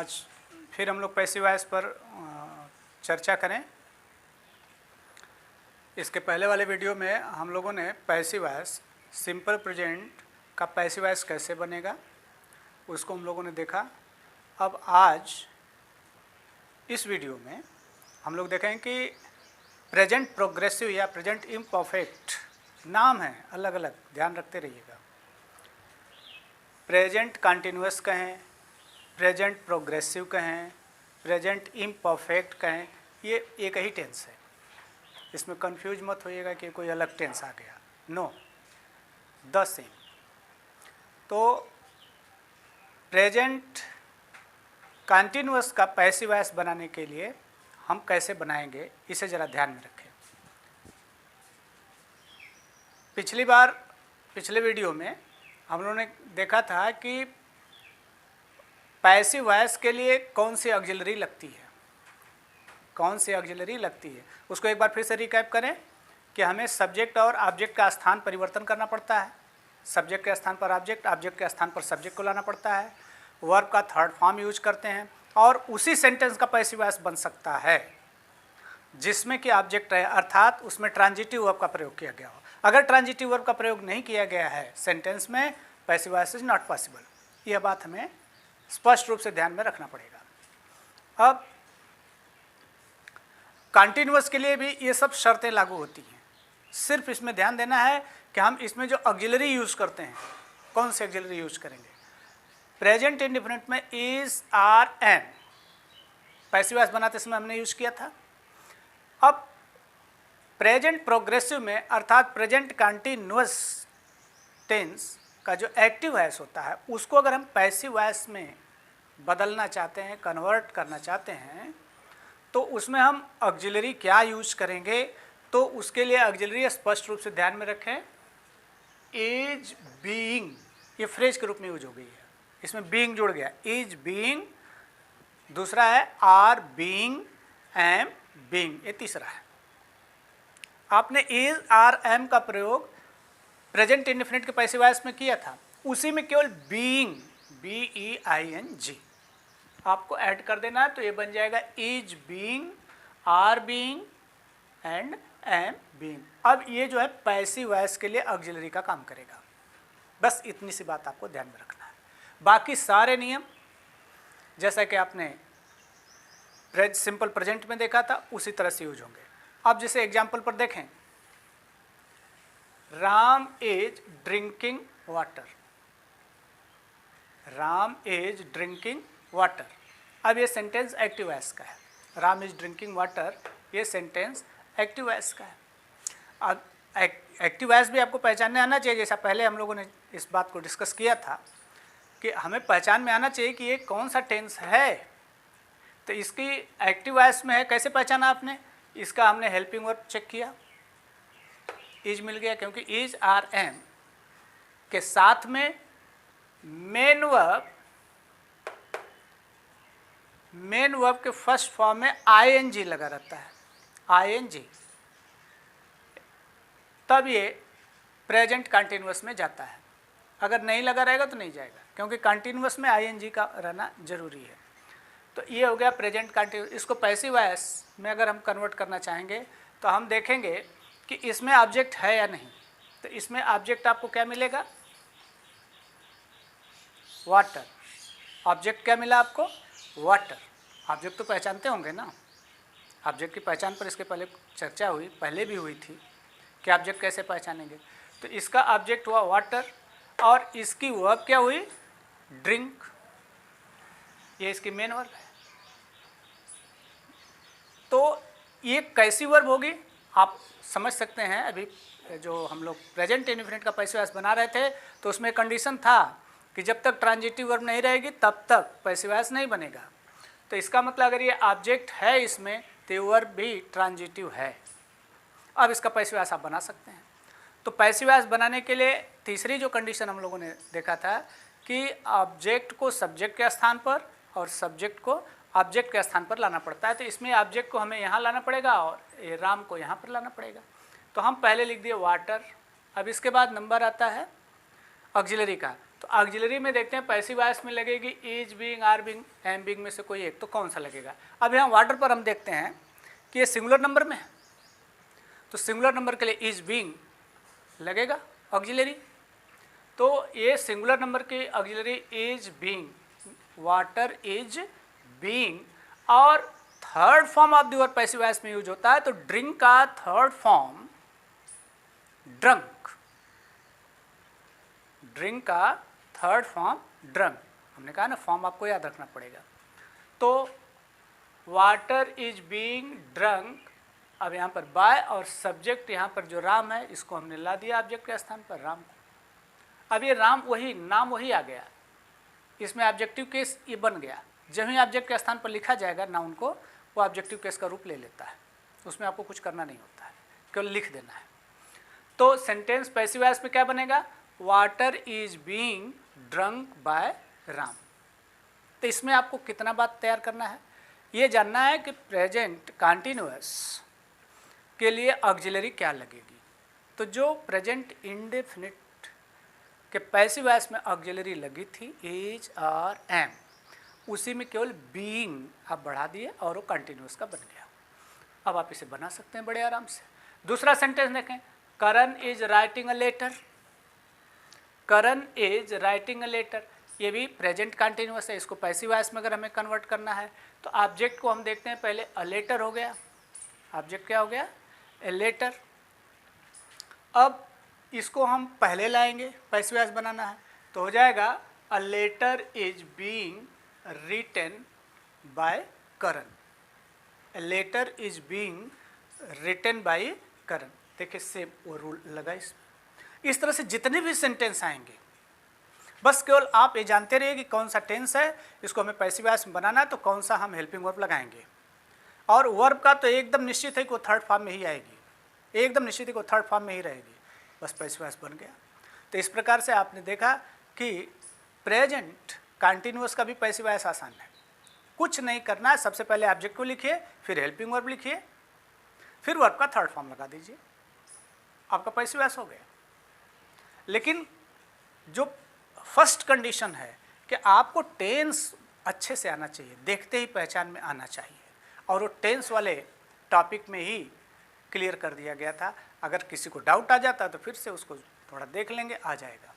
आज फिर हम लोग पैसिव वॉइस पर चर्चा करें। इसके पहले वाले वीडियो में हम लोगों ने पैसिव वॉइस सिंपल प्रेजेंट का पैसिव वॉइस कैसे बनेगा उसको हम लोगों ने देखा। अब आज इस वीडियो में हम लोग देखें कि प्रेजेंट प्रोग्रेसिव या प्रेजेंट इम्परफेक्ट नाम है अलग अलग, ध्यान रखते रहिएगा। प्रेजेंट कंटिन्यूअस कहें, प्रेजेंट प्रोग्रेसिव कहें, प्रेजेंट इम्परफेक्ट कहें, ये एक ही टेंस है। इसमें कंफ्यूज मत होइएगा कि कोई अलग टेंस आ गया, नो, द सेम। तो प्रेजेंट कंटिन्यूअस का पैसिव वॉइस बनाने के लिए हम कैसे बनाएंगे इसे ज़रा ध्यान में रखें। पिछले वीडियो में हम लोगों ने देखा था कि पैसिव वॉइस के लिए कौन सी ऑक्सिलरी लगती है, उसको एक बार फिर से रिकैप करें कि हमें सब्जेक्ट और ऑब्जेक्ट का स्थान परिवर्तन करना पड़ता है। सब्जेक्ट के स्थान पर ऑब्जेक्ट, ऑब्जेक्ट के स्थान पर सब्जेक्ट को लाना पड़ता है, वर्ब का थर्ड फॉर्म यूज करते हैं और उसी सेंटेंस का पैसिव वॉइस बन सकता है जिसमें कि ऑब्जेक्ट है, अर्थात उसमें ट्रांजिटिव वर्ब का प्रयोग किया गया हो। अगर ट्रांजिटिव वर्ब का प्रयोग नहीं किया गया है सेंटेंस में, passive voice is not possible. यह बात हमें स्पष्ट रूप से ध्यान में रखना पड़ेगा। अब कंटिन्यूअस के लिए भी ये सब शर्तें लागू होती हैं। सिर्फ इसमें ध्यान देना है कि हम इसमें जो ऑक्सिलरी यूज करते हैं, कौन से ऑक्सिलरी यूज करेंगे। प्रेजेंट इंडेफिनिट में is, are, am passive voice बनाते समय हमने यूज किया था। अब प्रेजेंट प्रोग्रेसिव में अर्थात प्रेजेंट कंटिन्यूअस टेंस का जो एक्टिव वॉइस होता है उसको अगर हम पैसिव वॉइस में बदलना चाहते हैं, कन्वर्ट करना चाहते हैं, तो उसमें हम ऑक्सिलरी क्या यूज करेंगे। तो उसके लिए ऑक्सिलरी स्पष्ट रूप से ध्यान में रखें, इज बीइंग, ये फ्रेज के रूप में यूज हो गई है, इसमें बीइंग जुड़ गया, इज बीइंग। दूसरा है आर बीइंग, एम बीइंग, ये तीसरा है। आपने इज, आर, एम का प्रयोग प्रेजेंट इंडेफिनिट के पैसिव वॉइस में किया था, उसी में केवल बीइंग, BEING आपको ऐड कर देना है, तो ये बन जाएगा is being, are being and am being. अब ये जो है पैसिव वॉइस के लिए ऑक्सिलरी का काम करेगा। बस इतनी सी बात आपको ध्यान में रखना है। बाकी सारे नियम जैसा कि आपने सिंपल प्रेजेंट में देखा था उसी तरह से यूज होंगे। अब जैसे एग्जाम्पल पर देखें, Ram is drinking water, Ram is drinking water. अब ये सेंटेंस एक्टिव वॉइस का है, राम इज ड्रिंकिंग वाटर, ये सेंटेंस एक्टिव वॉइस का है। अब एक्टिव वॉइस भी आपको पहचानने आना चाहिए, जैसा पहले हम लोगों ने इस बात को डिस्कस किया था कि हमें पहचान में आना चाहिए कि ये कौन सा टेंस है। तो इसकी एक्टिव वॉइस में है, कैसे पहचाना आपने, इसका हमने हेल्पिंग वर्ब चेक किया, इज मिल गया, क्योंकि इज, आर, एम के साथ में मेन वर्ब के फर्स्ट फॉर्म में ING लगा रहता है, ING, तब ये प्रेजेंट कंटिन्यूअस में जाता है। अगर नहीं लगा रहेगा तो नहीं जाएगा, क्योंकि कंटिन्यूअस में ING का रहना जरूरी है। तो ये हो गया प्रेजेंट कंटिन्यूअस। इसको पैसिव वॉइस में अगर हम कन्वर्ट करना चाहेंगे तो हम देखेंगे कि इसमें ऑब्जेक्ट है या नहीं। तो इसमें ऑब्जेक्ट आपको क्या मिलेगा, वाटर। ऑब्जेक्ट क्या मिला आपको, वाटर। ऑब्जेक्ट तो पहचानते होंगे ना, ऑब्जेक्ट की पहचान पर इसके पहले चर्चा हुई, पहले भी हुई थी कि ऑब्जेक्ट कैसे पहचानेंगे। तो इसका ऑब्जेक्ट हुआ वाटर और इसकी वर्ब क्या हुई, ड्रिंक, ये इसकी मेन वर्ब है। तो ये कैसी वर्ब होगी आप समझ सकते हैं। अभी जो हम लोग प्रेजेंट इंडेफिनिट का पैसिव वॉइस बना रहे थे तो उसमें कंडीशन था कि जब तक ट्रांजिटिव वर्ब नहीं रहेगी तब तक पैसिव वॉइस नहीं बनेगा। तो इसका मतलब अगर ये ऑब्जेक्ट है इसमें तो ये वर्ब भी ट्रांजिटिव है। अब इसका पैसिव वॉइस आप बना सकते हैं। तो पैसिव वॉइस बनाने के लिए तीसरी जो कंडीशन हम लोगों ने देखा था कि ऑब्जेक्ट को सब्जेक्ट के स्थान पर और सब्जेक्ट को ऑब्जेक्ट के स्थान पर लाना पड़ता है। तो इसमें ऑब्जेक्ट को हमें यहाँ लाना पड़ेगा और ये राम को यहाँ पर लाना पड़ेगा। तो हम पहले लिख दिए वाटर। अब इसके बाद नंबर आता है ऑक्सिलरी का, तो ऑक्सिलरी में देखते हैं पैसिव वॉइस में लगेगी is being, are being, am being में से कोई एक, तो कौन सा लगेगा। अब यहाँ वाटर पर हम देखते हैं कि ये सिंगुलर नंबर में है, तो सिंगुलर नंबर के लिए इज बीइंग लगेगा ऑक्सिलरी। तो ये सिंगुलर नंबर की auxiliary is being, water is being, और third form of the verb passive voice में यूज होता है, तो ड्रिंक का थर्ड फॉर्म ड्रंक, ड्रिंक का थर्ड फॉर्म ड्रंक। हमने कहा ना फॉर्म आपको याद रखना पड़ेगा। तो वाटर इज बीइंग ड्रंक, अब यहाँ पर बाय और सब्जेक्ट यहाँ पर जो राम है इसको हमने ला दिया ऑब्जेक्ट के स्थान पर राम को। अब ये राम वही नाम वही आ गया, इसमें ऑब्जेक्टिव केस ये बन गया। जब ही ऑब्जेक्ट के स्थान पर लिखा जाएगा नाउन को, वो ऑब्जेक्टिव केस का रूप ले लेता है, उसमें आपको कुछ करना नहीं होता है, केवल लिख देना है। तो सेंटेंस पैसिव वॉइस में क्या बनेगा, water is being drunk by Ram. तो इसमें आपको कितना बात तैयार करना है, ये जानना है कि प्रेजेंट कंटिन्यूअस के लिए ऑक्सिलरी क्या लगेगी। तो जो प्रेजेंट इंडेफिनिट के पैसिव वॉइस में ऑक्सिलरी लगी थी इज और एम, उसी में केवल बीइंग आप बढ़ा दिए और वो कंटिन्यूअस का बन गया। अब आप इसे बना सकते हैं बड़े आराम से। दूसरा सेंटेंस देखें, Karan is writing a letter, Karan is writing a letter, ये भी प्रेजेंट कंटिन्यूअस है। इसको पैसिव वॉइस में अगर हमें कन्वर्ट करना है तो ऑब्जेक्ट को हम देखते हैं, पहले अ लेटर हो गया, ऑब्जेक्ट क्या हो गया, ए लेटर। अब इसको हम पहले लाएंगे, पैसिव वॉइस बनाना है, तो हो जाएगा a letter is being written by Karan, a letter is being written by Karan. देखिए सेम वो रूल लगा इसमें। इस तरह से जितने भी सेंटेंस आएंगे, बस केवल आप ये जानते रहिए कि कौन सा टेंस है, इसको हमें पैसिव वॉइस में बनाना है, तो कौन सा हम हेल्पिंग वर्ब लगाएंगे। और वर्ब का तो एकदम निश्चित है कि वो थर्ड फॉर्म में ही आएगी, एकदम निश्चित है कि वो थर्ड फॉर्म में ही रहेगी, बस पैसिव वॉइस बन गया। तो इस प्रकार से आपने देखा कि प्रेजेंट कंटिन्यूअस का भी पैसिव वॉइस आसान है। कुछ नहीं करना है, सबसे पहले ऑब्जेक्ट को लिखिए, फिर हेल्पिंग वर्ब लिखिए, फिर वर्ब का थर्ड फॉर्म लगा दीजिए, आपका पैसिव वॉइस हो गया। लेकिन जो फर्स्ट कंडीशन है कि आपको टेंस अच्छे से आना चाहिए, देखते ही पहचान में आना चाहिए, और वो टेंस वाले टॉपिक में ही क्लियर कर दिया गया था। अगर किसी को डाउट आ जाता तो फिर से उसको थोड़ा देख लेंगे, आ जाएगा।